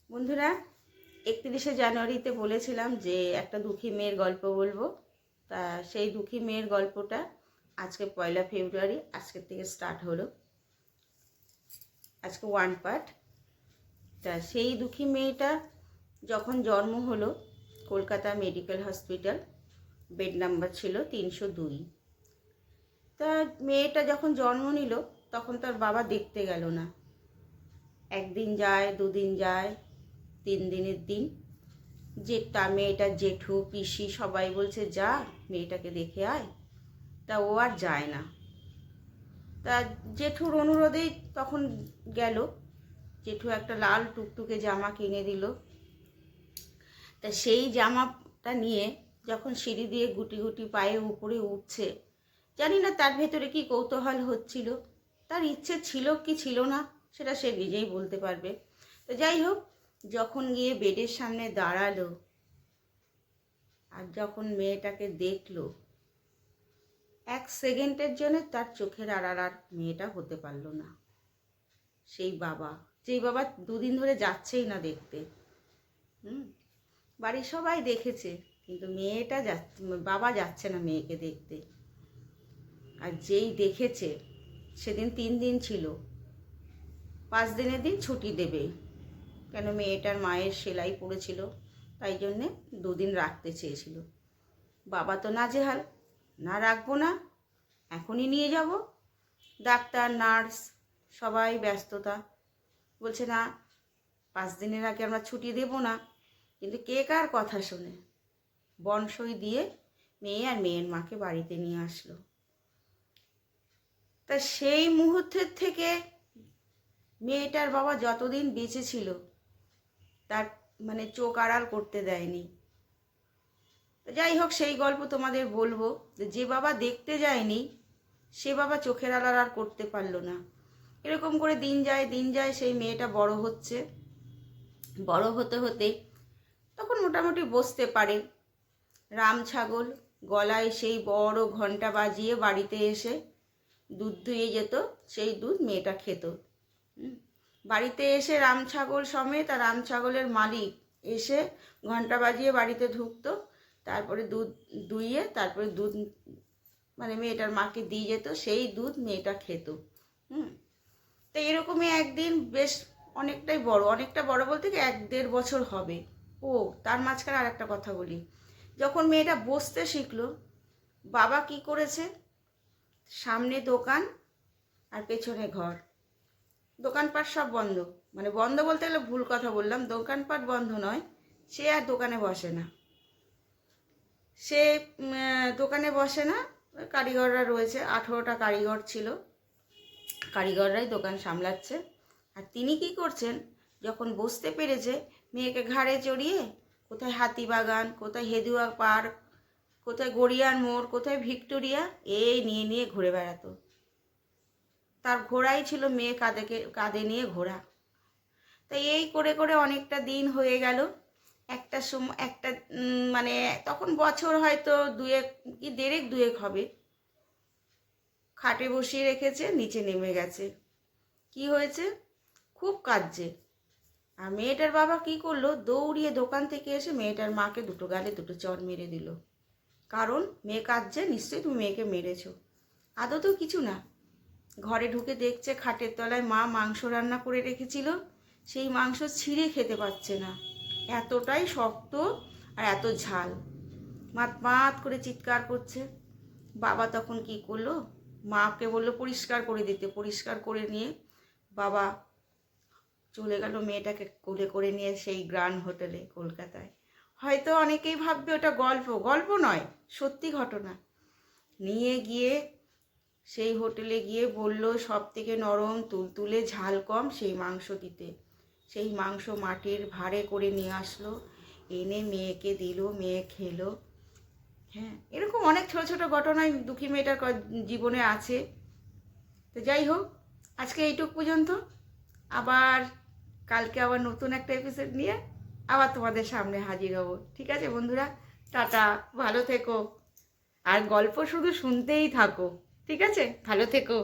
বন্ধুরা, 31শে জানুয়ারিতে বলেছিলাম যে একটা দুঃখী মেয়ের গল্প বলবো। তা সেই দুঃখী মেয়ের গল্পটা আজকে 1 ফেব্রুয়ারি আজকের থেকে স্টার্ট হলো। আজকে 1 পার্ট। তা সেই দুঃখী মেয়েটা যখন জন্ম হলো Kolkata medical hospital, bed number ছিল 302। তা মেয়েটা যখন জন্ম নিল তখন তার বাবা দেখতে গেল না। একদিন যায়, দুদিন যায়, 3 দিনের দিন মেয়েটার জেঠু পিসি সবাই বলছে যা মেয়েটাকে দেখে আয়। তা ও আর যায় না। তা জেঠুর অনুরোধেই তখন গেল। জেঠু একটা লাল টুকটুকে জামা কিনে দিল। তা সেই জামাটা নিয়ে যখন সিঁড়ি দিয়ে গুটি গুটি পায়ে উপরে উঠছে, জানি না তার ভেতরে কি কৌতূহল হচ্ছিল, তার ইচ্ছে ছিল কি ছিল না সেটা সে নিজেই বলতে পারবে। তো যাই হোক, যখন গিয়ে বেডের সামনে দাঁড়ালো আর যখন মেয়েটাকে দেখলো, 1 সেকেন্ডের জন্য তার চোখের আড়াল আর মেয়েটা হতে পারলো না। সেই বাবা, যেই বাবা 2 দিন ধরে যাচ্ছেই না দেখতে। বাড়ির সবাই দেখেছে, কিন্তু বাবা যাচ্ছে না মেয়েকে দেখতে। আর যেই দেখেছে, সেদিন 3 দিন ছিল, 5 দিনের দিন ছুটি দেবে, কেন মেয়েটার মায়ের সেলাই পড়েছিল, তাই জন্যে 2 দিন রাখতে চেয়েছিল। বাবা তো নাজেহাল, না রাখবো না, এখনই নিয়ে যাব। ডাক্তার নার্স সবাই ব্যস্ততা, বলছে না 5 দিনের আগে আমরা ছুটি দেব না। কিন্তু কে কার কথা শোনে, বনসই দিয়ে মেয়ে আর মেয়ের মাকে বাড়িতে নিয়ে আসলো। তা সেই মুহূর্তের থেকে মেয়েটার বাবা যতদিন বেঁচে ছিল তার চোখ আড়াল করতে দেয়নি। যাই হোক, সেই গল্প তোমাদের বলবো। যে বাবা দেখতে যায়নি সে বাবা চোখের আড়াল আর করতে পারলো না। এরকম করে দিন যায়, সেই মেয়েটা বড় হচ্ছে। বড় হতে হতে তখন মোটামুটি বসতে পারে। রাম ছাগল গলায় সেই বড় ঘন্টা বাজিয়ে বাড়িতে এসে দুধ দুইয়ে যেত, সেই দুধ মেয়েটা খেত। বাড়িতে এসে রাম ছাগল সমেত আর রাম ছাগলের মালিক এসে ঘন্টা বাজিয়ে বাড়িতে ঢুকতো, তারপরে দুধ দুইয়ে তারপরে দুধ মেয়েটার মাকে দিয়ে যেত, সেই দুধ মেয়েটা খেত। তো এরকমই একদিন বেশ অনেকটা বড় বলতে কি 1-1.5 বছর হবে। তার মাঝখানে আর একটা কথা বলি। যখন মেয়েটা বসতে শিখলো, বাবা কি করেছে, সামনে দোকান আর পেছনে ঘর, দোকানপাট সব বন্ধ। বন্ধ বলতে গেলে ভুল কথা বললাম, দোকানপাট বন্ধ নয়, সে আর দোকানে বসে না। সে দোকানে বসে না, কারিগররা রয়েছে, 18টা কারিগর ছিল, কারিগররাই দোকান সামলাচ্ছে। আর তিনি কি করছেন, যখন বসতে পেরেছে মেয়েকে ঘাড়ে চড়িয়ে কোথায় হাতিবাগান, কোথায় হেদুয়া পার্ক, কোথায় গড়িয়ার মোড়, কোথায় ভিক্টোরিয়া, এই নিয়ে ঘুরে বেড়াতো। তার ঘোড়াই ছিল মেয়ে, কাঁধে নিয়ে ঘোড়া। তাই এই করে করে অনেকটা দিন হয়ে গেল। একটা তখন বছর হয়তো 2-1 কি 1.5-2 হবে। খাটে বসিয়ে রেখেছে, নিচে নেমে গেছে। কি হয়েছে, খুব কাঁদছে। আর মেয়েটার বাবা কি করলো, দৌড়িয়ে দোকান থেকে এসে মেয়েটার মাকে 2 গালে 2 চড় মেরে দিল। কারণ মেয়ে কাঁদছে, নিশ্চয়ই তুমি মেয়েকে মেরেছো। আদতেও কিছু না, ঘরে ঢুকে দেখছে খাটের তলায় মা মাংস রান্না করে রেখেছিল, সেই মাংস ছিঁড়ে খেতে পারছে না, এতটাই শক্ত আর এত ঝাল। মাত করে চিৎকার করছে। বাবা তখন কি করলো, মাকে বললো পরিষ্কার করে দিতে। পরিষ্কার করে নিয়ে বাবা চলে গেল মেয়েটাকে কোলে করে নিয়ে সেই গ্র্যান্ড হোটেলে কলকাতায়। হয়তো অনেকেই ভাববে ওটা গল্প নয়, সত্যি ঘটনা। নিয়ে গিয়ে সেই হোটেলে গিয়ে বলল সব থেকে নরম তুলতুলে ঝাল কম সেই মাংস দিতে। সেই মাংস মাটির ভাঁড়ে করে নিয়ে আসলো, এনে মেয়েকে দিল, মেয়ে খেলো। এরকম অনেক ছোট ছোট ঘটনাই দুঃখী মেয়েটার জীবনে আছে। তো যাই হোক, আজকে এইটুক পর্যন্ত। আবার কালকে আবার নতুন একটা এপিসোড নিয়ে আবার তোমাদের সামনে হাজির হব। ঠিক আছে বন্ধুরা, টাটা, ভালো থেকো। আর গল্প শুধু শুনতেই থাকো, ঠিক আছে? ভালো থেকো।